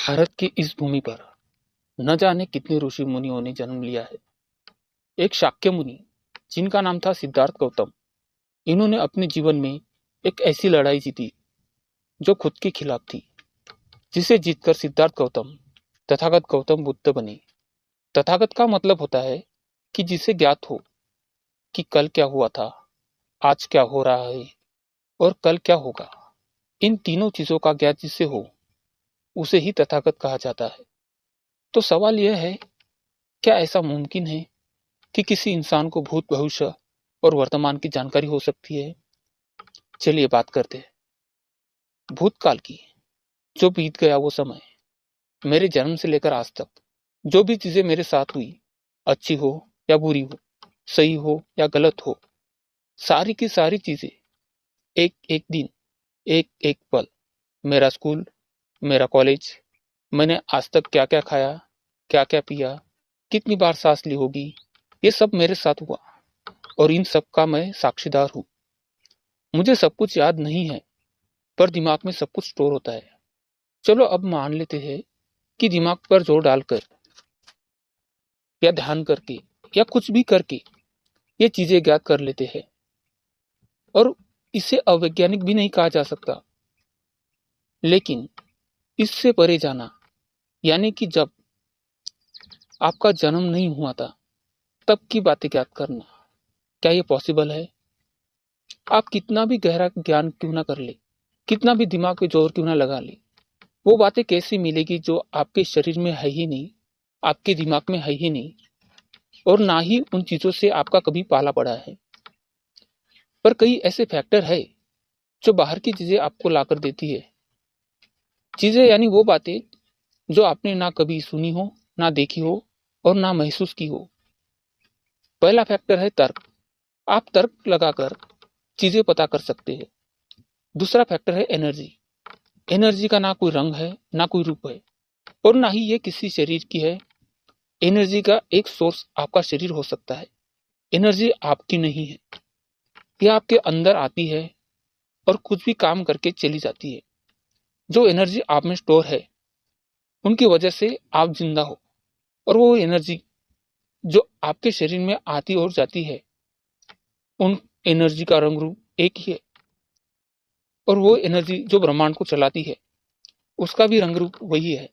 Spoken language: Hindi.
भारत की इस भूमि पर न जाने कितने ऋषि मुनियों ने जन्म लिया है। एक शाक्य मुनि जिनका नाम था सिद्धार्थ गौतम, इन्होंने अपने जीवन में एक ऐसी लड़ाई जीती जो खुद के खिलाफ थी, जिसे जीतकर सिद्धार्थ गौतम तथागत गौतम बुद्ध बने। तथागत का मतलब होता है कि जिसे ज्ञात हो कि कल क्या हुआ था, आज क्या हो रहा है और कल क्या होगा। इन तीनों चीजों का ज्ञात जिसे हो उसे ही तथागत कहा जाता है। तो सवाल यह है, क्या ऐसा मुमकिन है कि किसी इंसान को भूत, भविष्य और वर्तमान की जानकारी हो सकती है? चलिए बात करते हैं भूतकाल की। जो बीत गया वो समय, मेरे जन्म से लेकर आज तक जो भी चीजें मेरे साथ हुई, अच्छी हो या बुरी हो, सही हो या गलत हो, सारी की सारी चीजें, एक एक दिन, एक एक पल, मेरा स्कूल, मेरा कॉलेज, मैंने आज तक क्या क्या खाया, क्या क्या पिया, कितनी बार सांस ली होगी, ये सब मेरे साथ हुआ और इन सब का मैं साक्षीदार हूँ। मुझे सब कुछ याद नहीं है, पर दिमाग में सब कुछ स्टोर होता है। चलो अब मान लेते हैं कि दिमाग पर जोर डालकर या ध्यान करके या कुछ भी करके ये चीजें ज्ञात कर लेते हैं, और इसे अवैज्ञानिक भी नहीं कहा जा सकता। लेकिन इससे परे जाना, यानी कि जब आपका जन्म नहीं हुआ था तब की बातें ज्ञात करना, क्या ये पॉसिबल है? आप कितना भी गहरा ज्ञान क्यों ना कर ले, कितना भी दिमाग पे जोर क्यों ना लगा ले, वो बातें कैसी मिलेगी जो आपके शरीर में है ही नहीं, आपके दिमाग में है ही नहीं, और ना ही उन चीजों से आपका कभी पाला पड़ा है। पर कई ऐसे फैक्टर है जो बाहर की चीजें आपको लाकर देती है। चीजें यानी वो बातें जो आपने ना कभी सुनी हो, ना देखी हो और ना महसूस की हो। पहला फैक्टर है तर्क। आप तर्क लगाकर चीजें पता कर सकते हैं। दूसरा फैक्टर है एनर्जी। एनर्जी का ना कोई रंग है, ना कोई रूप है, और ना ही ये किसी शरीर की है। एनर्जी का एक सोर्स आपका शरीर हो सकता है। एनर्जी आपकी नहीं है, यह आपके अंदर आती है और कुछ भी काम करके चली जाती है। जो एनर्जी आप में स्टोर है, उनकी वजह से आप जिंदा हो, और वो एनर्जी जो आपके शरीर में आती और जाती है, उन एनर्जी का रंग रूप एक ही है, और वो एनर्जी जो ब्रह्मांड को चलाती है, उसका भी रंग रूप वही है।